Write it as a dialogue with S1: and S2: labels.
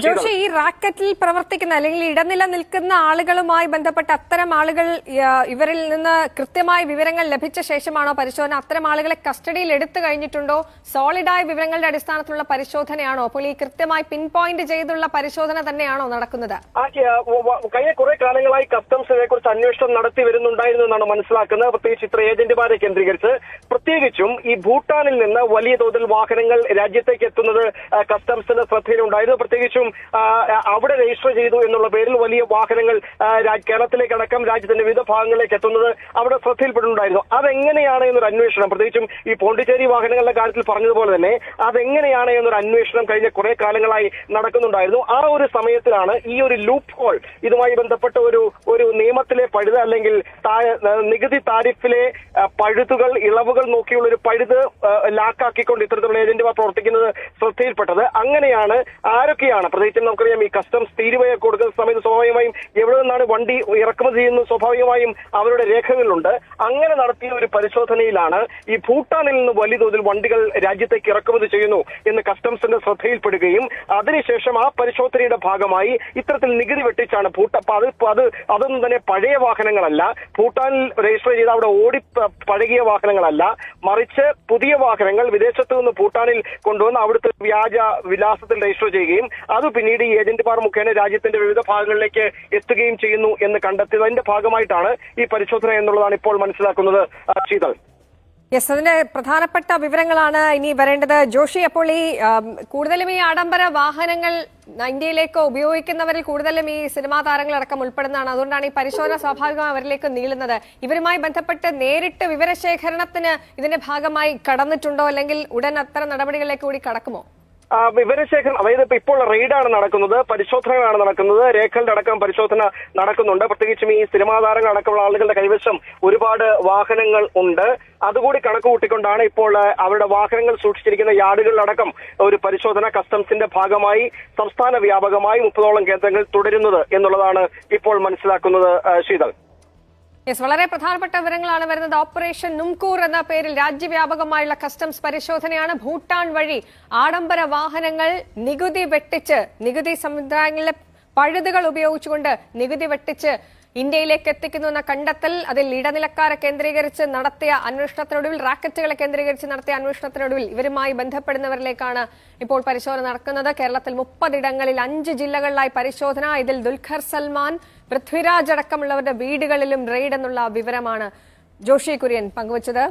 S1: ജോഷി, ഈ റാക്കറ്റിൽ പ്രവർത്തിക്കുന്ന അല്ലെങ്കിൽ ഇടനില നിൽക്കുന്ന ആളുകളുമായി ബന്ധപ്പെട്ട അത്തരം ആളുകൾ ഇവരിൽ നിന്ന് കൃത്യമായ വിവരങ്ങൾ ലഭിച്ച ശേഷമാണോ പരിശോധന? അത്തരം ആളുകളെ കസ്റ്റഡിയിൽ എടുത്തു കഴിഞ്ഞിട്ടുണ്ടോ? സോളിഡായ വിവരങ്ങളുടെ അടിസ്ഥാനത്തിലുള്ള പരിശോധനയാണോ? അപ്പോൾ ഈ കൃത്യമായി പിൻ പോയിന്റ് ചെയ്തുള്ള പരിശോധന തന്നെയാണോ നടക്കുന്നത്?
S2: കഴിഞ്ഞ കുറെ കാലങ്ങളായി കസ്റ്റംസ് ഇതിനെക്കുറിച്ച് അന്വേഷണം നടത്തി വരുന്നുണ്ടായിരുന്നു എന്നാണ് മനസ്സിലാക്കുന്നത്. പ്രത്യേകിച്ച് ഇത്ര ഏജന്റുമാരെ കേന്ദ്രീകരിച്ച്, പ്രത്യേകിച്ചും ഈ ഭൂട്ടാനിൽ നിന്ന് വലിയ തോതിൽ വാഹനങ്ങൾ രാജ്യത്തേക്ക് എത്തുന്നത് കസ്റ്റംസിന്റെ ശ്രദ്ധയിലുണ്ടായിരുന്നു. പ്രത്യേകിച്ചും അവിടെ രജിസ്റ്റർ ചെയ്തു എന്നുള്ള പേരിൽ വലിയ വാഹനങ്ങൾ കേരളത്തിലേക്കടക്കം രാജ്യത്തിന്റെ വിവിധ ഭാഗങ്ങളിലേക്ക് എത്തുന്നത് അവിടെ ശ്രദ്ധയിൽപ്പെട്ടിട്ടുണ്ടായിരുന്നു. അതെങ്ങനെയാണ് എന്നൊരു അന്വേഷണം, പ്രത്യേകിച്ചും ഈ പോണ്ടിച്ചേരി വാഹനങ്ങളുടെ കാര്യത്തിൽ പറഞ്ഞതുപോലെ തന്നെ അതെങ്ങനെയാണ് എന്നൊരു അന്വേഷണം കഴിഞ്ഞ കുറെ കാലങ്ങളായി നടക്കുന്നുണ്ടായിരുന്നു. ആ ഒരു സമയത്തിലാണ് ഈ ഒരു ലൂപ്പ് ഹോൾ, ഇതുമായി ബന്ധപ്പെട്ട ഒരു നിയമത്തിലെ പഴുത് അല്ലെങ്കിൽ നികുതി താരിഫിലെ പഴുതുകൾ, ഇളവുകൾ നോക്കിയുള്ള ഒരു പഴുത് ലാക്കാക്കിക്കൊണ്ട് ഇത്തരത്തിലുള്ള ഏജന്റുമാർ പ്രവർത്തിക്കുന്നത് ശ്രദ്ധയിൽപ്പെട്ടത്. അങ്ങനെയാണ് ആരൊക്കെയാണ്, പ്രത്യേകിച്ചും നമുക്കറിയാം ഈ കസ്റ്റംസ് തീരുവ കൊടുക്കുന്ന സമയത്ത് സ്വാഭാവികമായും എവിടെ നിന്നാണ് വണ്ടി ഇറക്കുമതി ചെയ്യുന്നത് സ്വാഭാവികമായും അവരുടെ രേഖകളിലുണ്ട്. അങ്ങനെ നടത്തിയ ഒരു പരിശോധനയിലാണ് ഈ ഭൂട്ടാനിൽ നിന്ന് വലിയ തോതിൽ വണ്ടികൾ രാജ്യത്തേക്ക് ഇറക്കുമതി ചെയ്യുന്നു എന്ന് കസ്റ്റംസിന്റെ ശ്രദ്ധയിൽപ്പെടുകയും അതിനുശേഷം ആ പരിശോധനയുടെ ഭാഗമായി ഇത്തരത്തിൽ നികുതി വെട്ടിച്ചാണ് അതൊന്നും തന്നെ പഴയ വാഹനങ്ങളല്ല, ഭൂട്ടാനിൽ രജിസ്റ്റർ ചെയ്ത് അവിടെ ഓടി പഴകിയ വാഹനങ്ങളല്ല, മറിച്ച് പുതിയ വാഹനങ്ങൾ വിദേശത്ത് നിന്ന് ഭൂട്ടാനിൽ കൊണ്ടുവന്ന് അവിടുത്തെ വ്യാജ വിലാസത്തിൽ രജിസ്റ്റർ ചെയ്യുകയും അത് പിന്നീട് ഈ ഏജന്റുമാർ മുഖേന രാജ്യത്തിന്റെ വിവിധ ഭാഗങ്ങളിലേക്ക് എത്തുകയും ചെയ്യുന്നു എന്ന് കണ്ടെത്തിയതിന്റെ ഭാഗമായിട്ടാണ് ഈ പരിശോധന എന്നുള്ളതാണ് ഇപ്പോൾ മനസ്സിലാക്കുന്നത്. ശീതൾ,
S1: യെസ്, അതിന്റെ പ്രധാനപ്പെട്ട വിവരങ്ങളാണ് ഇനി വരേണ്ടത്. ജോഷി, അപ്പോൾ ഈ കൂടുതലും ഈ ആഡംബര വാഹനങ്ങൾ ഇന്ത്യയിലേക്ക് ഉപയോഗിക്കുന്നവരിൽ കൂടുതലും ഈ സിനിമാ താരങ്ങളടക്കം ഉൾപ്പെടുന്നതാണ്. അതുകൊണ്ടാണ് ഈ പരിശോധന സ്വാഭാവികമായി അവരിലേക്ക് നീളുന്നത്. ഇവരുമായി ബന്ധപ്പെട്ട് നേരിട്ട് വിവരശേഖരണത്തിന് ഇതിന്റെ ഭാഗമായി കടന്നിട്ടുണ്ടോ, അല്ലെങ്കിൽ ഉടൻ അത്തരം നടപടികളിലേക്ക് കൂടി കടക്കുമോ?
S2: വിവരശേഖരണം, അതായത് ഇപ്പോൾ റെയ്ഡാണ് നടക്കുന്നത്, പരിശോധനകളാണ് നടക്കുന്നത്, രേഖകളുടെ അടക്കം പരിശോധന നടക്കുന്നുണ്ട്. പ്രത്യേകിച്ചും ഈ സിനിമാ താരങ്ങൾ അടക്കമുള്ള ആളുകളുടെ കൈവശം ഒരുപാട് വാഹനങ്ങൾ ഉണ്ട്. അതുകൂടി കണക്ക് കൂട്ടിക്കൊണ്ടാണ് ഇപ്പോൾ അവരുടെ വാഹനങ്ങൾ സൂക്ഷിച്ചിരിക്കുന്ന യാർഡുകളിലടക്കം ഒരു പരിശോധന കസ്റ്റംസിന്റെ ഭാഗമായി സംസ്ഥാന വ്യാപകമായി 30ഓളം കേന്ദ്രങ്ങൾ തുടരുന്നത് എന്നുള്ളതാണ് ഇപ്പോൾ മനസ്സിലാക്കുന്നത്. ശീതൾ,
S1: യെസ്, വളരെ പ്രധാനപ്പെട്ട വിവരങ്ങളാണ് വരുന്നത്. ഓപ്പറേഷൻ നുംകൂർ എന്ന പേരിൽ രാജ്യവ്യാപകമായുള്ള കസ്റ്റംസ് പരിശോധനയാണ്. ഭൂട്ടാൻ വഴി ആഡംബര വാഹനങ്ങൾ നികുതി വെട്ടിച്ച്, നികുതി സമ്പ്രദായങ്ങളിലെ പഴുതുകൾ ഉപയോഗിച്ചുകൊണ്ട് നികുതി വെട്ടിച്ച് ഇന്ത്യയിലേക്ക് എത്തിക്കുന്നു എന്ന കണ്ടെത്തൽ, അതിൽ ഇടനിലക്കാരെ കേന്ദ്രീകരിച്ച് നടത്തിയ അന്വേഷണത്തിനൊടുവിൽ, റാക്കറ്റുകളെ കേന്ദ്രീകരിച്ച് നടത്തിയ അന്വേഷണത്തിനൊടുവിൽ ഇവരുമായി ബന്ധപ്പെടുന്നവരിലേക്കാണ് ഇപ്പോൾ പരിശോധന നടക്കുന്നത്. കേരളത്തിൽ 30 ഇടങ്ങളിൽ 5 ജില്ലകളിലായി പരിശോധന. ഇതിൽ ദുൽഖർ സൽമാൻ, പൃഥ്വിരാജ് അടക്കമുള്ളവരുടെ വീടുകളിലും റെയ്ഡ് എന്നുള്ള വിവരമാണ് ജോഷി കുര്യൻ പങ്കുവച്ചത്.